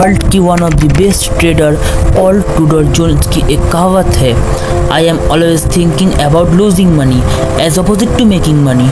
World की one of the best trader Paul Tudor Jones की एक कहावत है, I am always thinking about losing money as opposite to making money.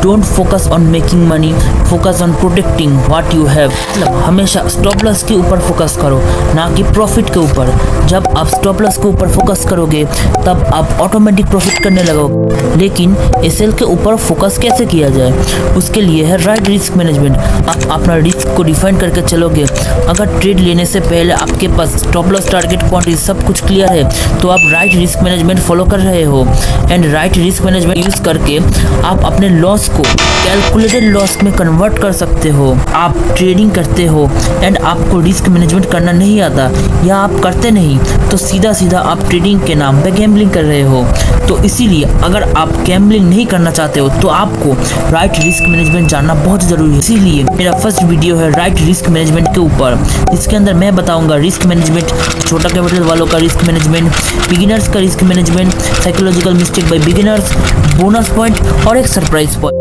Don't focus on making money, focus on protecting what you have. मतलब हमेशा stop loss के ऊपर focus करो, ना कि प्रॉफिट के ऊपर। जब आप स्टॉप लॉस के ऊपर फोकस करोगे तब आप ऑटोमेटिक प्रॉफिट करने लगोगे। लेकिन एसएल के ऊपर फोकस कैसे किया जाए, उसके लिए है राइट रिस्क मैनेजमेंट। आप अपना रिस्क को डिफाइन करके चलोगे। अगर ट्रेड लेने से पहले आपके पास स्टॉप लॉस, टारगेट, क्वांटिटी सब कुछ क्लियर है तो आप राइट रिस्क मैनेजमेंट फॉलो कर रहे हो। And right risk management use करके आप अपने लॉस को कैलकुलेटेड लॉस में कन्वर्ट कर सकते हो। आप ट्रेडिंग करते हो एंड आपको रिस्क मैनेजमेंट करना नहीं आता या आप करते नहीं तो सीधा सीधा आप ट्रेडिंग के नाम पे गैम्बलिंग कर रहे हो। तो इसीलिए अगर आप गैम्बलिंग नहीं करना चाहते हो तो आपको राइट रिस्क मैनेजमेंट जानना बहुत ज़रूरी है। इसीलिए मेरा फर्स्ट वीडियो है राइट रिस्क मैनेजमेंट के ऊपर। इसके अंदर मैं बताऊंगा रिस्क मैनेजमेंट, छोटा कैपिटल वालों का रिस्क मैनेजमेंट, बिगिनर्स का risk management, psychological mistake by beginners, bonus point और एक surprise point.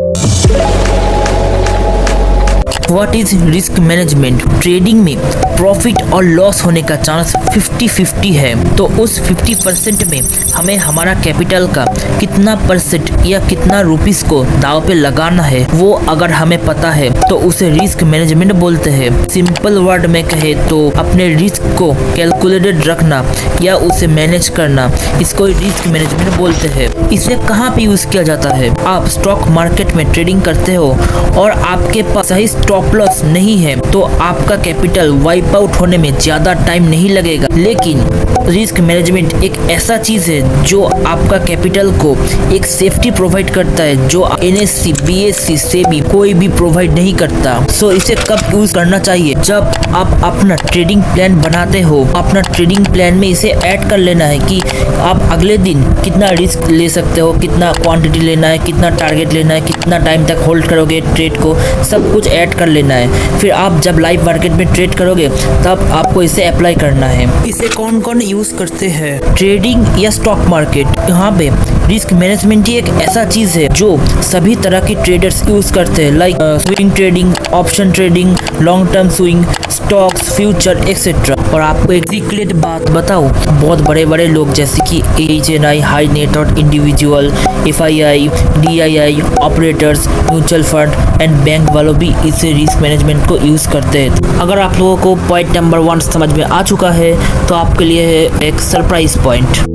What is risk management? Trading में प्रॉफिट और लॉस होने का चांस 50-50 है। तो उस 50% में हमें हमारा कैपिटल का कितना परसेंट या कितना रुपीस को दाव पे लगाना है वो अगर हमें पता है तो उसे रिस्क मैनेजमेंट बोलते हैं। सिंपल वर्ड में कहे तो अपने रिस्क को कैलकुलेटेड रखना या उसे मैनेज करना, इसको रिस्क मैनेजमेंट बोलते हैं। इसे कहाँ पे यूज किया जाता है? आप स्टॉक मार्केट में ट्रेडिंग करते हो और आपके पास सही स्टॉप लॉस नहीं है तो आपका कैपिटल वाइप आउट होने में ज्यादा टाइम नहीं लगेगा। लेकिन रिस्क मैनेजमेंट एक ऐसा चीज है जो आपका कैपिटल को एक सेफ्टी प्रोवाइड करता है जो एनएससी, बीएससी से भी कोई भी प्रोवाइड नहीं करता। सो इसे कब यूज करना चाहिए? जब आप अपना ट्रेडिंग प्लान बनाते हो। अपना ट्रेडिंग प्लान में इसे ऐड कर लेना है कि आप अगले दिन कितना रिस्क ले सकते हो, कितना क्वांटिटी लेना है, कितना टारगेट लेना है, कितना टाइम तक होल्ड करोगे ट्रेड को, सब कुछ ऐड कर लेना है। फिर आप जब लाइव मार्केट में ट्रेड करोगे तब आपको इसे अप्लाई करना है। इसे कौन कौन यूज करते हैं? ट्रेडिंग या स्टॉक मार्केट, यहाँ पे रिस्क मैनेजमेंट ही एक ऐसा चीज है जो सभी तरह के ट्रेडर्स यूज करते हैं। Like swing trading, option trading, long term swing, stocks, future etcetera. और आपको एक सीक्रेट बात बताऊं, बहुत बड़े बड़े लोग जैसे कि HNI, high net worth individual, FII, DII, operators, mutual fund and bank वालों भी इसे रिस्क मैनेजमेंट को यूज करते हैं। अगर आप लोगों को पॉइंट नंबर 1 समझ में आ चुका है तो आपके लिए है एक सरप्राइज पॉइंट।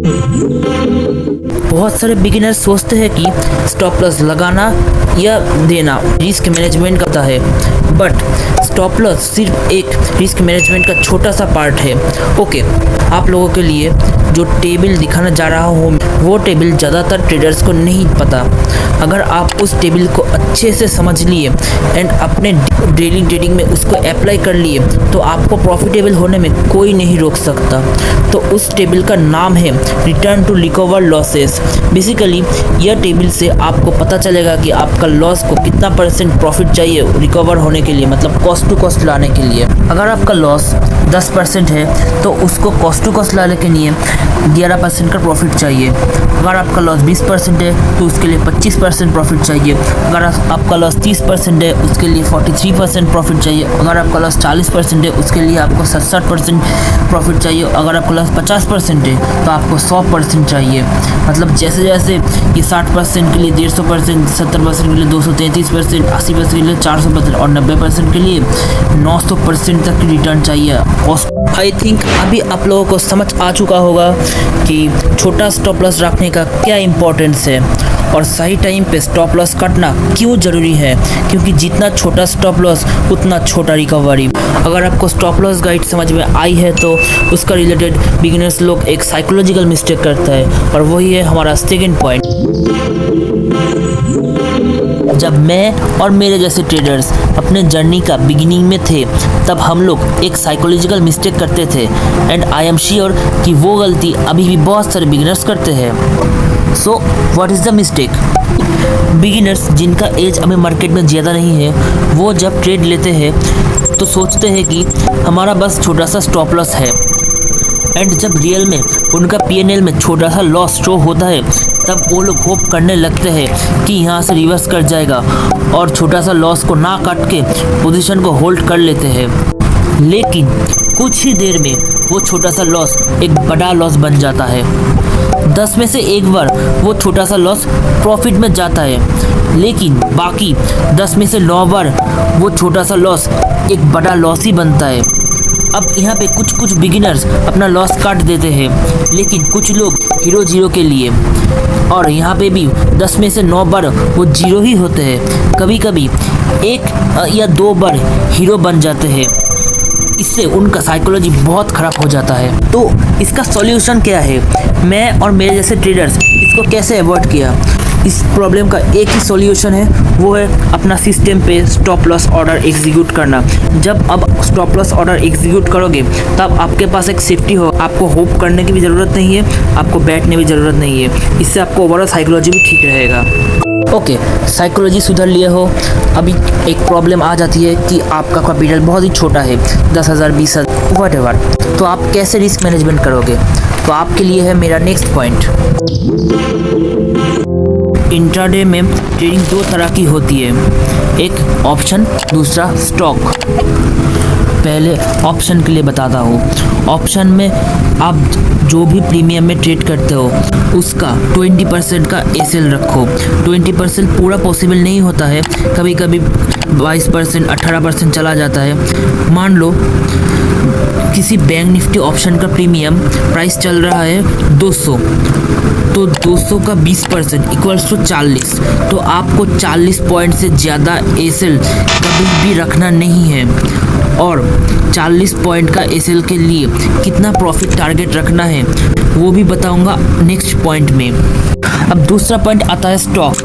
बहुत सारे बिगिनर्स सोचते हैं कि स्टॉप लॉस लगाना या देना रिस्क मैनेजमेंट करता है, बट स्टॉप लॉस सिर्फ एक रिस्क मैनेजमेंट का छोटा सा पार्ट है। ओके, आप लोगों के लिए जो टेबल दिखाना जा रहा हूँ वो टेबल ज़्यादातर ट्रेडर्स को नहीं पता। अगर आप उस टेबल को अच्छे से समझ लिए एंड अपने डेली ट्रेडिंग में उसको अप्लाई कर लिए तो आपको प्रॉफिटेबल होने में कोई नहीं रोक सकता। तो उस टेबल का नाम है return to recover losses. Basically यह टेबल से आपको पता चलेगा कि आपका लॉस को कितना परसेंट प्रॉफिट चाहिए रिकवर होने के लिए, मतलब कॉस्ट टू कॉस्ट लाने के लिए। अगर आपका लॉस 10% है तो उसको कॉस्ट टू कॉस्ट लाने के लिए 11% का प्रॉफिट चाहिए। अगर आपका लॉस 20% है तो उसके लिए 25% प्रॉफिट चाहिए। अगर आपका लॉस 30% है उसके लिए 43% प्रॉफिट चाहिए। अगर आपका लॉस 40% है उसके लिए आपको 67% प्रॉफिट चाहिए। अगर आपका लॉस 50% है तो आपको 100% चाहिए। मतलब जैसे जैसे ये 60% के लिए 150%, 70% के लिए 233%, 80% के लिए 400% और 90% के लिए 900% तक की रिटर्न चाहिए। आई थिंक अभी आप लोगों को समझ आ चुका होगा कि छोटा स्टॉप लॉस रखने का क्या इम्पोर्टेंस है और सही टाइम पे स्टॉप लॉस काटना क्यों ज़रूरी है, क्योंकि जितना छोटा स्टॉप लॉस उतना छोटा रिकवरी। अगर आपको स्टॉप लॉस गाइड समझ में आई है तो उसका रिलेटेड बिगिनर्स लोग एक साइकोलॉजिकल मिस्टेक करता है और वही है हमारा सेकेंड पॉइंट। जब मैं और मेरे जैसे ट्रेडर्स अपने जर्नी का बिगिनिंग में थे तब हम लोग एक साइकोलॉजिकल मिस्टेक करते थे एंड आई एम श्योर कि वो गलती अभी भी बहुत सारे बिगिनर्स करते हैं। So what is the mistake? Beginners जिनका एज अभी मार्केट में ज़्यादा नहीं है वो जब ट्रेड लेते हैं तो सोचते हैं कि हमारा बस छोटा सा स्टॉप लॉस है एंड जब रियल में उनका PNL में छोटा सा लॉस शो होता है तब वो लोग होप करने लगते हैं कि यहाँ से रिवर्स कर जाएगा और छोटा सा लॉस को ना काट के पोजीशन को होल्ड कर लेते हैं। लेकिन कुछ ही देर में वो छोटा सा लॉस एक बड़ा लॉस बन जाता है। 10 में से एक बार वो छोटा सा लॉस प्रॉफिट में जाता है, लेकिन बाकी 10 में से 9 बार वो छोटा सा लॉस एक बड़ा लॉस ही बनता है। अब यहाँ पे कुछ बिगिनर्स अपना लॉस काट देते हैं, लेकिन कुछ लोग हीरो जीरो के लिए, और यहाँ पे भी 10 में से 9 बार वो जीरो ही होते हैं। कभी कभी 1 या 2 बार हीरो बन जाते हैं। इससे उनका साइकोलॉजी बहुत ख़राब हो जाता है। तो इसका सॉल्यूशन क्या है? मैं और मेरे जैसे ट्रेडर्स इसको कैसे अवॉइड किया? इस प्रॉब्लम का एक ही सॉल्यूशन है, वो है अपना सिस्टम पे स्टॉप लॉस ऑर्डर एग्जीक्यूट करना। जब अब स्टॉप लॉस ऑर्डर एग्जीक्यूट करोगे तब आपके पास एक सेफ्टी हो, आपको होप करने की भी ज़रूरत नहीं है, आपको बैठने की ज़रूरत नहीं है। इससे आपको ओवरऑल साइकोलॉजी भी ठीक रहेगा। ओके, साइकोलॉजी सुधर लिए हो, अभी एक प्रॉब्लम आ जाती है कि आपका कैपिटल बहुत ही छोटा है, 10,000 20,000 व्हाटएवर, तो आप कैसे रिस्क मैनेजमेंट करोगे? तो आपके लिए है मेरा नेक्स्ट पॉइंट। इंट्राडे में ट्रेडिंग 2 तरह की होती है, एक ऑप्शन, दूसरा स्टॉक। पहले ऑप्शन के लिए बताता हूँ। ऑप्शन में आप जो भी प्रीमियम में ट्रेड करते हो उसका 20% का एसएल रखो। 20% पूरा पॉसिबल नहीं होता है, कभी कभी 22% 18% चला जाता है। मान लो किसी बैंक निफ्टी ऑप्शन का प्रीमियम प्राइस चल रहा है 200, तो 200 का 20% इक्वल्स टू 40। तो आपको 40 पॉइंट से ज़्यादा एसएल कभी भी रखना नहीं है। और 40 पॉइंट का एसएल के लिए कितना प्रॉफिट टारगेट रखना है वो भी बताऊंगा नेक्स्ट पॉइंट में। अब दूसरा पॉइंट आता है स्टॉक।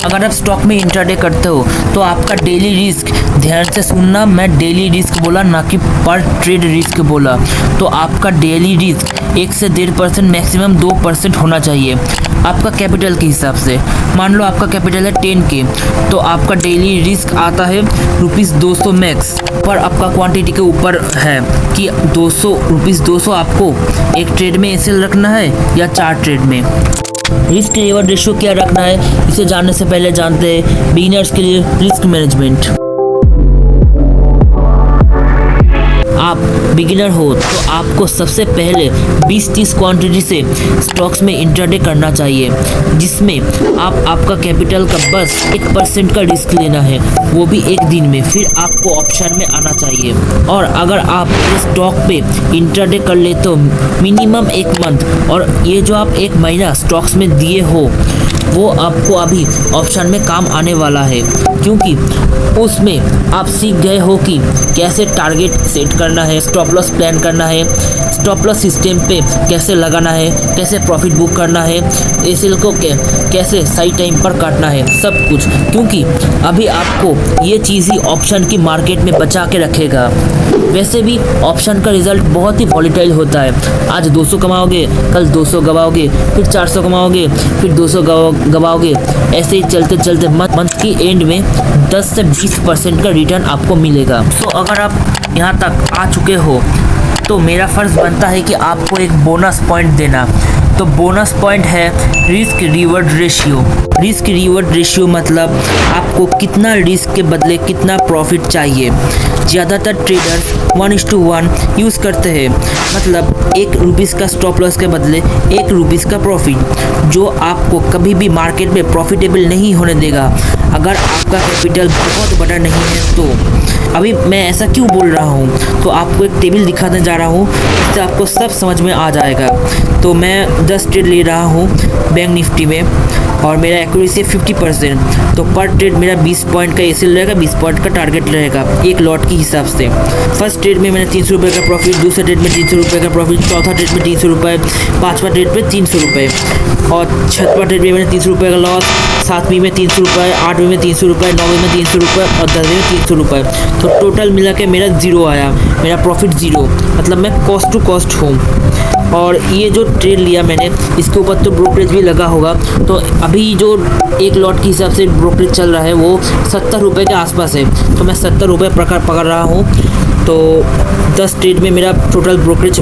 अगर आप स्टॉक में इंट्राडे करते हो तो आपका डेली रिस्क, ध्यान से सुनना, मैं डेली रिस्क बोला ना कि पर ट्रेड रिस्क बोला। तो आपका डेली रिस्क 1 से 1.5% मैक्सिमम 2% होना चाहिए आपका कैपिटल के हिसाब से। मान लो आपका कैपिटल है 10K, तो आपका डेली रिस्क आता है ₹200 मैक्स, पर आपका क्वांटिटी के ऊपर है कि ₹200 आपको एक ट्रेड में एसएल रखना है या 4 ट्रेड में। रिस्क रिवॉर्ड रेशियो क्या रखना है, इसे जानने से पहले जानते हैं बिगिनर्स के लिए रिस्क मैनेजमेंट। आप बिगिनर हो तो आपको सबसे पहले 20-30 क्वांटिटी से स्टॉक्स में इंट्राडे करना चाहिए, जिसमें आप आपका कैपिटल का बस 1% का रिस्क लेना है, वो भी एक दिन में। फिर आपको ऑप्शन में आना चाहिए। और अगर आप स्टॉक पे इंट्राडे कर ले तो मिनिमम 1 मंथ, और ये जो आप 1 महीना स्टॉक्स में दिए हो वो आपको अभी ऑप्शन में काम आने वाला है, क्योंकि उसमें आप सीख गए हो कि कैसे टारगेट सेट करना है, स्टॉप लॉस प्लान करना है, स्टॉप लॉस सिस्टम पे कैसे लगाना है, कैसे प्रॉफिट बुक करना है, एसएल को कैसे सही टाइम पर काटना है, सब कुछ। क्योंकि अभी आपको ये चीज़ ही ऑप्शन की मार्केट में बचा के रखेगा। वैसे भी ऑप्शन का रिजल्ट बहुत ही वॉलेटाइल होता है। आज 200 कमाओगे, कल 200 गवाओगे, फिर 400 कमाओगे, फिर 200 गवाओगे। ऐसे ही चलते चलते मंथ की एंड में 10 से 20% का रिटर्न आपको मिलेगा। तो अगर आप यहाँ तक आ चुके हो तो मेरा फ़र्ज़ बनता है कि आपको एक बोनस पॉइंट देना। तो बोनस पॉइंट है risk reward ratio. Risk reward ratio मतलब आपको कितना रिस्क के बदले कितना प्रॉफिट चाहिए। ज़्यादातर ट्रेडर्स 1:1 यूज़ करते हैं, मतलब ₹1 का स्टॉप लॉस के बदले ₹1 का प्रॉफिट, जो आपको कभी भी मार्केट में प्रॉफिटेबल नहीं होने देगा अगर आपका कैपिटल बहुत बड़ा नहीं है। तो अभी मैं ऐसा क्यों बोल रहा हूँ, तो आपको एक टेबल दिखाने जा रहा हूँ, इससे आपको सब समझ में आ जाएगा। तो मैं 10 ट्रेड ले रहा हूँ बैंक निफ्टी में और मेरा एक्यूरेसी 50%, तो पर ट्रेड मेरा 20 पॉइंट का एसएल रहेगा, 20 पॉइंट का टारगेट रहेगा एक लॉट के हिसाब से। फर्स्ट ट्रेड में मैंने ₹300 का प्रॉफिट, दूसरे ट्रेड में ₹300 का प्रॉफिट, चौथा ट्रेड में ₹300, पाँचवा ट्रेड में ₹300 और छठवां ट्रेड में मैंने ₹300 का लॉस, सातवीं में ₹300, आठवीं में ₹300, नौवीं में ₹300 और 10वीं में ₹300। तो टोटल मिला के मेरा 0 आया, मेरा प्रॉफिट 0, मतलब मैं कॉस्ट टू कॉस्ट हूँ। और ये जो ट्रेड लिया मैंने, इसके ऊपर तो ब्रोकरेज भी लगा होगा। तो अभी जो एक लॉट के हिसाब से ब्रोकरेज चल रहा है वो ₹70 के आसपास है, तो मैं ₹70 पकड़ रहा हूँ। तो 10 ट्रेड में मेरा टोटल ब्रोकरेज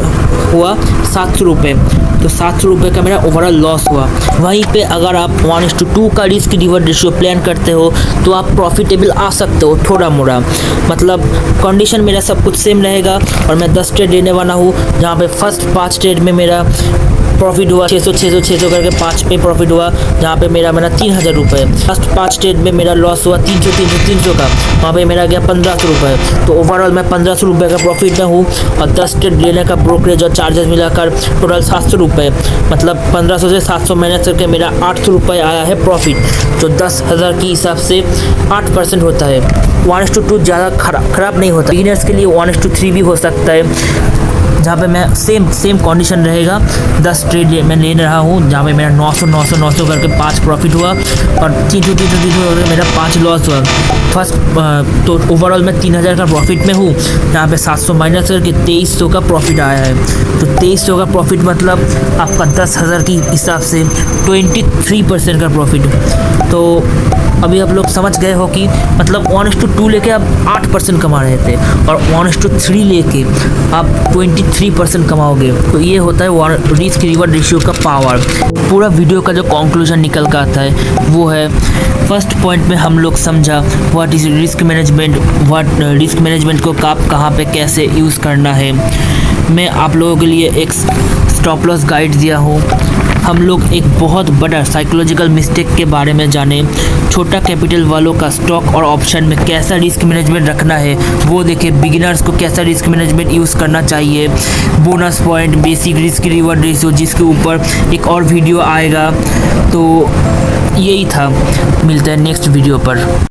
हुआ ₹700। तो 700 रुपये का मेरा ओवरऑल लॉस हुआ। वहीं पे अगर आप 1:2 का रिस्क रिवॉर्ड रेशियो प्लान करते हो तो आप प्रॉफिटेबल आ सकते हो थोड़ा मोड़ा। मतलब कंडीशन मेरा सब कुछ सेम रहेगा और मैं 10 ट्रेड लेने वाला हूँ, जहाँ पे फर्स्ट 5 ट्रेड में मेरा प्रॉफिट हुआ 600 करके 5 पे प्रॉफिट हुआ, जहाँ पे मेरा 3000 रुपये। फर्स्ट 5 ट्रेड में मेरा लॉस हुआ 300 का, वहाँ पे मेरा गया 1500 रुपये। तो ओवरऑल मैं 1500 रुपये का प्रॉफिट में हूँ और 10 ट्रेड लेने का ब्रोकरेज और चार्जेस मिलाकर टोटल 700 रुपये। मतलब 1500 से 700 माइनस करके मेरा 800 रुपये आया है प्रॉफिट, जो 10,000 के हिसाब से 8% होता है। 1:2 ज़्यादा खराब नहीं होता। बिगिनर्स के लिए 1:3 भी हो सकता है, जहाँ पे मैं सेम कंडीशन रहेगा। 10 ट्रेड मैं ले रहा हूँ, जहाँ पे मेरा 900 करके 5 प्रॉफिट हुआ और 300 करके मेरा 5 लॉस हुआ। फर्स्ट तो ओवरऑल मैं 3000 का प्रॉफिट में हूँ, जहाँ पे 700 माइनस करके 2300 का प्रॉफिट आया है। तो 2300 का प्रॉफिट मतलब आपका 10,000 के हिसाब से 23% का प्रॉफिट। तो अभी आप लोग समझ गए हो कि मतलब 1:2 लेके आप 8% कमा रहे थे और 1:3 लेके आप 23% कमाओगे। तो ये होता है रिस्क रिवॉर्ड रेशियो का पावर। पूरा वीडियो का जो कंक्लूजन निकल कर आता है वो है, फर्स्ट पॉइंट में हम लोग समझा what is risk management, risk management को कहाँ पे कैसे यूज़ करना है। मैं आप लोगों के लिए एक स्टॉप लॉस गाइड दिया हूँ। हम लोग एक बहुत बड़ा साइकोलॉजिकल मिस्टेक के बारे में जाने, छोटा कैपिटल वालों का स्टॉक और ऑप्शन में कैसा रिस्क मैनेजमेंट रखना है वो देखे, बिगिनर्स को कैसा रिस्क मैनेजमेंट यूज़ करना चाहिए, bonus point, basic risk reward ratio, जिसके ऊपर एक और वीडियो आएगा। तो यही था, मिलते हैं नेक्स्ट वीडियो पर।